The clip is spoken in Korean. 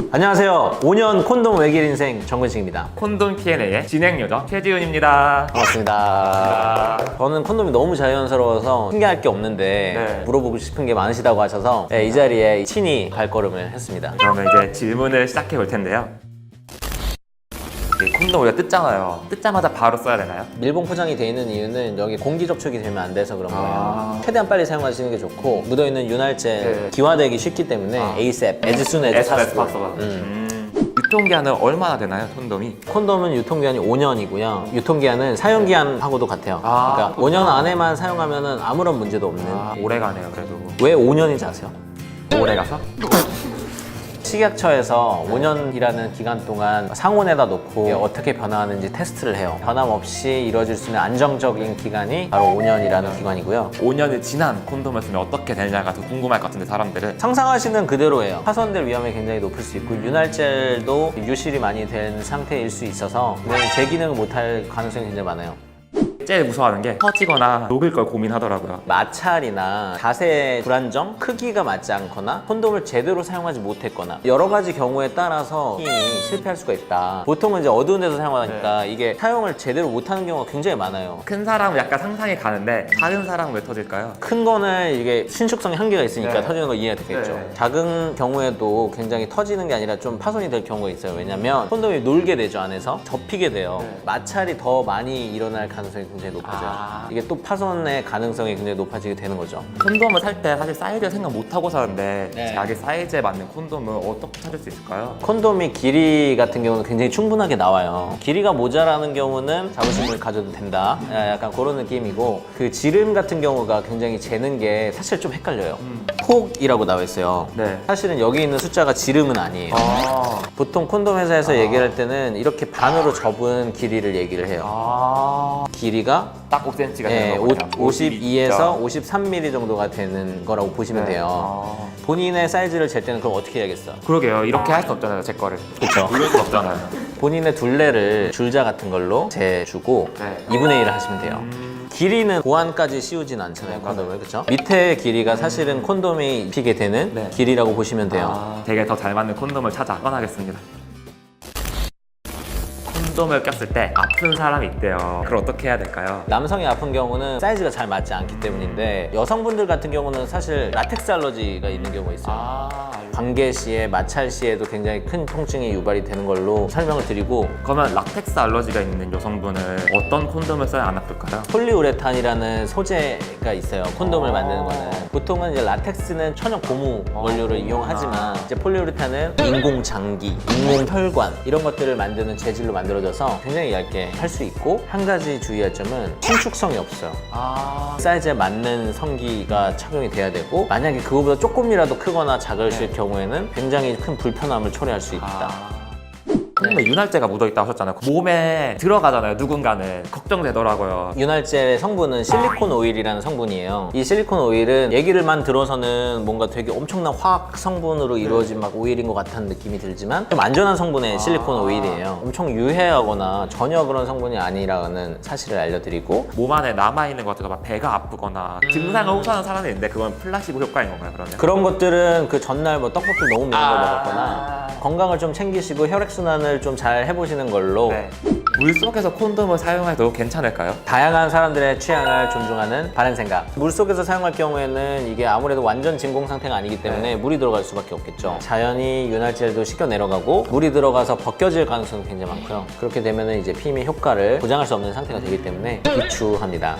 안녕하세요. 5년 콘돔 외길 인생 정근식입니다. 콘돔 Q&A의 진행요정 최지훈입니다. 반갑습니다. 저는 콘돔이 너무 자연스러워서 신기할 게 없는데 네. 물어보고 싶은 게 많으시다고 하셔서 이 자리에 친히 발걸음을 했습니다. 그러면 이제 질문을 시작해 볼 텐데요. 콘돔 우리가 뜯잖아요. 뜯자마자 바로 써야 되나요? 밀봉 포장이 돼 있는 이유는 여기 공기 접촉이 되면 안 돼서 그런 거예요. 아. 최대한 빨리 사용하시는 게 좋고 묻어있는 윤활제 네. 기화되기 쉽기 때문에 ASAP, as soon as possible. 유통기한은 얼마나 되나요, 콘돔이? 콘돔은 유통기한이 5년이고요. 유통기한은 사용기한하고도 같아요. 아, 그러니까 5년 안에만 사용하면 아무런 문제도 없는. 오래 가네요, 그래도. 왜 5년인지 아세요? 오래 가서? 식약처에서 5년이라는 기간 동안 상온에다 놓고 어떻게 변화하는지 테스트를 해요. 변함없이 이루어질 수 있는 안정적인 기간이 바로 5년이라는 기간이고요. 5년이 지난 콘돔을 쓰면 어떻게 되느냐가 더 궁금할 것 같은데, 사람들은. 상상하시는 그대로예요. 파손될 위험이 굉장히 높을 수 있고 윤활젤도 유실이 많이 된 상태일 수 있어서 제 기능을 못할 가능성이 굉장히 많아요. 제일 무서워하는 게 터지거나 녹을 걸 고민하더라고요. 마찰이나 자세 불안정, 크기가 맞지 않거나 콘돔을 제대로 사용하지 못했거나 여러 가지 경우에 따라서 힘이 실패할 수가 있다. 보통은 이제 어두운 데서 사용하니까 이게 사용을 제대로 못하는 경우가 굉장히 많아요. 큰 사람은 약간 상상이 가는데 작은 사람은 왜 터질까요? 큰 거는 이게 신축성에 한계가 있으니까 네. 터지는 거 이해가 되겠죠. 네. 작은 경우에도 굉장히 터지는 게 아니라 좀 파손이 될 경우가 있어요. 왜냐면 콘돔이 놀게 되죠, 안에서. 접히게 돼요. 네. 마찰이 더 많이 일어날 가능성이 굉장히 높아져요. 이게 또 파손의 가능성이 굉장히 높아지게 되는 거죠. 콘돔을 살 때 사실 사이즈를 생각 못하고 사는데 네. 자기 사이즈에 맞는 콘돔을 어떻게 찾을 수 있을까요? 콘돔이 길이 같은 경우는 굉장히 충분하게 나와요. 길이가 모자라는 경우는 자부심을 가져도 된다. 약간 그런 느낌이고, 그 지름 같은 경우가 굉장히 재는 게 사실 좀 헷갈려요. 폭이라고 나와 있어요. 네. 사실은 여기 있는 숫자가 지름은 아니에요. 보통 콘돔 회사에서 얘기를 할 때는 이렇게 반으로 접은 길이를 얘기를 해요. 길이가 딱 5cm가 되는 거군요. 52에서 53mm 정도가 되는 거라고 보시면 돼요. 본인의 사이즈를 잴 때는 그럼 어떻게 해야겠어? 그러게요. 이렇게 할 수 없잖아요, 제 거를. 그렇죠. 이럴 수 없잖아요. 본인의 둘레를 줄자 같은 걸로 재주고 네. 2분의 1을 하시면 돼요. 길이는 고안까지 씌우진 않잖아요, 콘돔을. 그렇죠? 밑에 길이가 사실은 콘돔이 입히게 되는 네. 길이라고 보시면 돼요. 되게 더 잘 맞는 콘돔을 찾아 떠나겠습니다. 콘돔을 꼈을 때 아픈 사람이 있대요. 그걸 어떻게 해야 될까요? 남성이 아픈 경우는 사이즈가 잘 맞지 않기 때문인데, 여성분들 같은 경우는 사실 라텍스 알러지가 있는 경우가 있어요. 관계 시에, 마찰 시에도 굉장히 큰 통증이 유발이 되는 걸로 설명을 드리고, 그러면 락텍스 알러지가 있는 여성분은 어떤 콘돔을 써야 안 아플까요? 폴리우레탄이라는 소재가 있어요. 콘돔을 만드는 거는. 보통은 이제 라텍스는 천연 고무 원료를 이용하지만, 이제 폴리우레탄은 인공 장기, 인공 혈관 이런 것들을 만드는 재질로 만들어져서 굉장히 얇게 할 수 있고, 한 가지 주의할 점은 신축성이 없어요. 사이즈에 맞는 성기가 착용이 돼야 되고, 만약에 그거보다 조금이라도 크거나 작으실 경우에는 굉장히 큰 불편함을 초래할 수 있다. 콘돔에 윤활제가 묻어있다고 하셨잖아요. 몸에 들어가잖아요, 누군가는. 걱정되더라고요. 윤활제의 성분은 실리콘 오일이라는 성분이에요. 이 실리콘 오일은 얘기를만 들어서는 뭔가 되게 엄청난 화학 성분으로 이루어진 막 오일인 것 같다는 느낌이 들지만 좀 안전한 성분의 실리콘 오일이에요. 엄청 유해하거나 전혀 그런 성분이 아니라는 사실을 알려드리고, 몸 안에 남아있는 것 같아서 막 배가 아프거나 증상을 호소하는 사람이 있는데 그건 플라시보 효과인 건가요, 그러면? 그런 것들은 그 전날 뭐 떡볶이 너무 매운 거 먹었거나 건강을 좀 챙기시고 혈액순환을 좀 잘 해보시는 걸로. 네. 물속에서 콘돔을 사용해도 괜찮을까요? 다양한 사람들의 취향을 존중하는 바른 생각. 물속에서 사용할 경우에는 이게 아무래도 완전 진공 상태가 아니기 때문에 물이 들어갈 수밖에 없겠죠. 자연히 윤활제도 씻겨 내려가고 물이 들어가서 벗겨질 가능성이 굉장히 많고요. 그렇게 되면 이제 피임의 효과를 보장할 수 없는 상태가 되기 때문에 비추합니다.